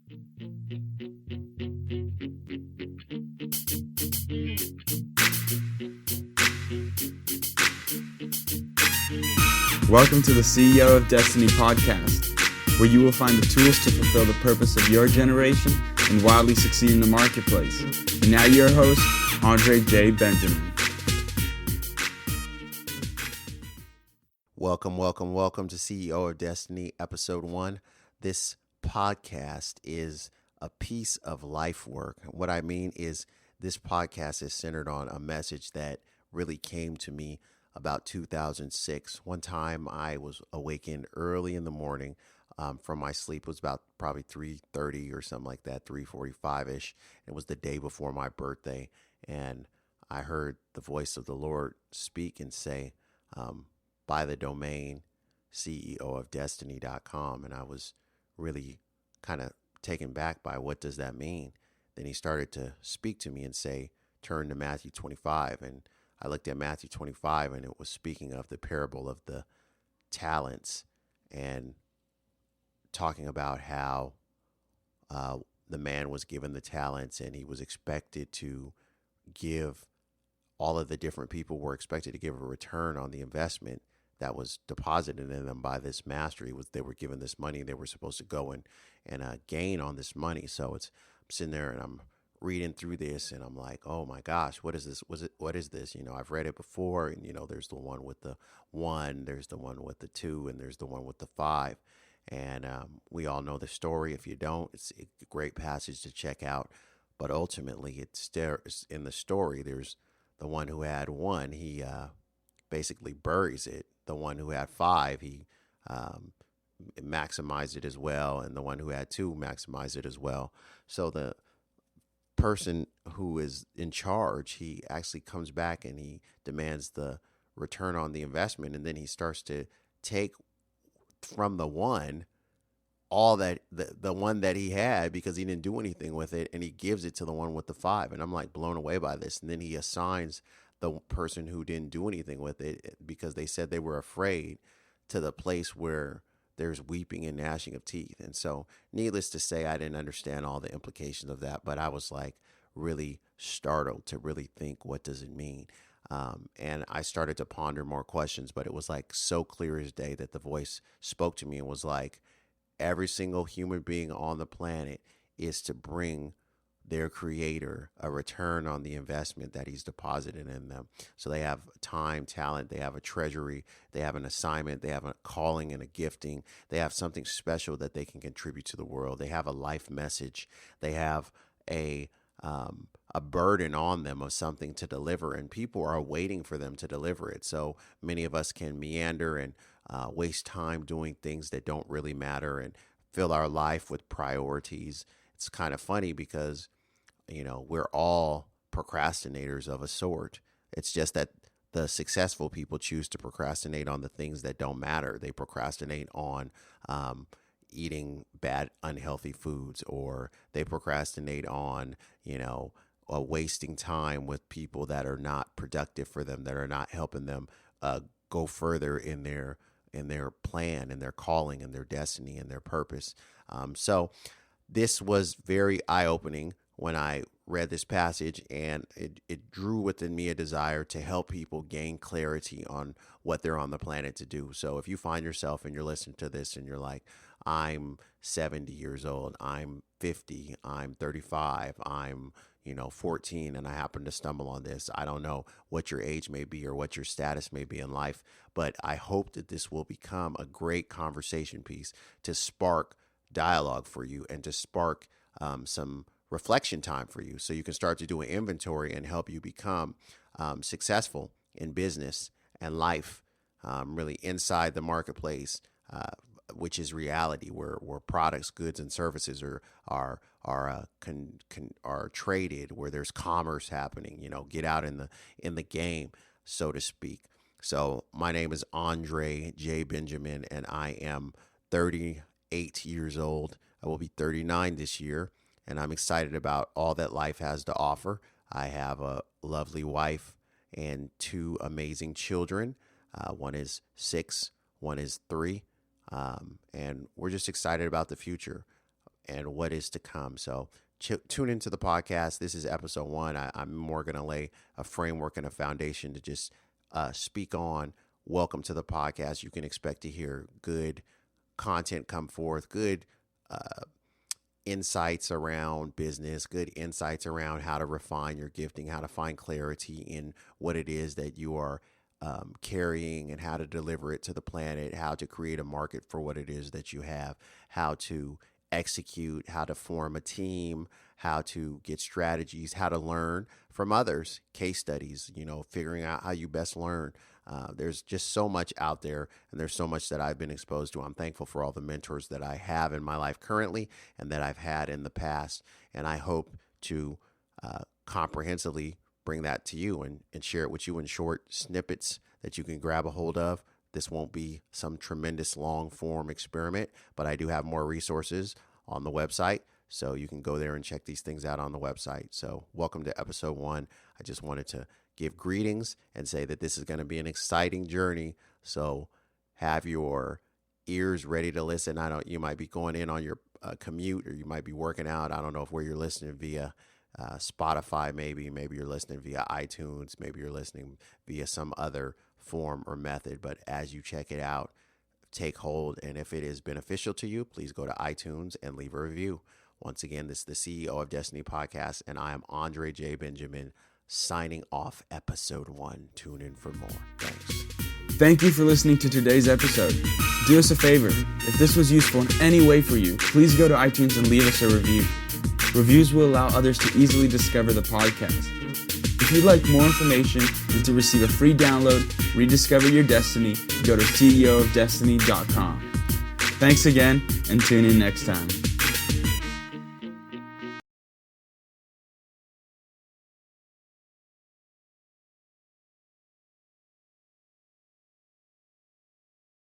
Welcome to the CEO of Destiny podcast, where you will find the tools to fulfill the purpose of your generation and wildly succeed in the marketplace. And now your host, Andre J. Benjamin. Welcome to CEO of Destiny, Episode 1. This podcast is a piece of life work. What I mean is this podcast is centered on a message that really came to me about 2006. One time I was awakened early in the morning from my sleep. It was about probably 3:30 or something like that, 3:45-ish. It was the day before my birthday. And I heard the voice of the Lord speak and say, buy the domain ceoofdestiny.com. And I was really kind of taken back by what does that mean? Then he started to speak to me and say, turn to Matthew 25. And I looked at Matthew 25, and it was speaking of the parable of the talents and talking about how the man was given the talents and he was expected to give, all of the different people were expected to give a return on the investment that was deposited in them by this master. They were given this money. They were supposed to go and gain on this money. So I'm sitting there and I'm reading through this and I'm like, oh my gosh, what is this? What is this? You know, I've read it before, and there's the one with the 1, there's the one with the 2, and there's the one with the 5. And we all know the story. If you don't, it's a great passage to check out. But ultimately, it's there in the story. There's the one who had 1, he basically buries it. The one who had 5, he maximized it as well. And the one who had 2 maximized it as well. So the person who is in charge, he actually comes back and he demands the return on the investment. And then he starts to take from the 1 all that the one that he had, because he didn't do anything with it, and he gives it to the one with the 5. And I'm like blown away by this. And then he assigns the person who didn't do anything with it, because they said they were afraid, to the place where there's weeping and gnashing of teeth. And so, needless to say, I didn't understand all the implications of that, but I was like really startled to really think, what does it mean? And I started to ponder more questions, but it was like so clear as day that the voice spoke to me and was like, every single human being on the planet is to bring their creator a return on the investment that he's deposited in them. So they have time, talent, they have a treasury, they have an assignment, they have a calling and a gifting, they have something special that they can contribute to the world. They have a life message. They have a burden on them of something to deliver, and people are waiting for them to deliver it. So many of us can meander and waste time doing things that don't really matter and fill our life with priorities. It's kind of funny because we're all procrastinators of a sort. It's just that the successful people choose to procrastinate on the things that don't matter. They procrastinate on eating bad, unhealthy foods, or they procrastinate on, wasting time with people that are not productive for them, that are not helping them go further in their plan and their calling and their destiny and their purpose. So this was very eye-opening when I read this passage, and it drew within me a desire to help people gain clarity on what they're on the planet to do. So if you find yourself and you're listening to this and you're like, I'm 70 years old, I'm 50, I'm 35, I'm 14, and I happen to stumble on this. I don't know what your age may be or what your status may be in life, but I hope that this will become a great conversation piece to spark dialogue for you and to spark some reflection time for you, so you can start to do an inventory and help you become successful in business and life, really inside the marketplace, which is reality, where products, goods, and services are traded, where there's commerce happening. Get out in the game, so to speak. So my name is Andre J. Benjamin, and I am 38 years old. I will be 39 this year. And I'm excited about all that life has to offer. I have a lovely wife and 2 amazing children. One is 6, one is 3. And we're just excited about the future. and what is to come. So tune into the podcast. This is episode 1. I'm more going to lay a framework and a foundation to just speak on. Welcome to the podcast. You can expect to hear good content come forth, good insights around business, good insights around how to refine your gifting, how to find clarity in what it is that you are carrying and how to deliver it to the planet, how to create a market for what it is that you have, how to execute, how to form a team, how to get strategies, how to learn from others, case studies, figuring out how you best learn. There's just so much out there, and there's so much that I've been exposed to. I'm thankful for all the mentors that I have in my life currently and that I've had in the past. And I hope to comprehensively bring that to you and share it with you in short snippets that you can grab a hold of. This won't be some tremendous long form experiment, but I do have more resources on the website. So you can go there and check these things out on the website. So welcome to episode 1. I just wanted to give greetings and say that this is going to be an exciting journey. So have your ears ready to listen. You might be going in on your commute, or you might be working out. I don't know where you're listening via Spotify, maybe you're listening via iTunes, maybe you're listening via some other form or method. But as you check it out, take hold. And if it is beneficial to you, please go to iTunes and leave a review. Once again, this is the CEO of Destiny podcast, and I am Andre J. Benjamin, signing off episode 1. Tune in for more. Thanks. Thank you for listening to today's episode. Do us a favor. If this was useful in any way for you, please go to iTunes and leave us a review. Reviews will allow others to easily discover the podcast. If you'd like more information and to receive a free download, rediscover your destiny, go to ceofdestiny.com. Thanks again, and tune in next time.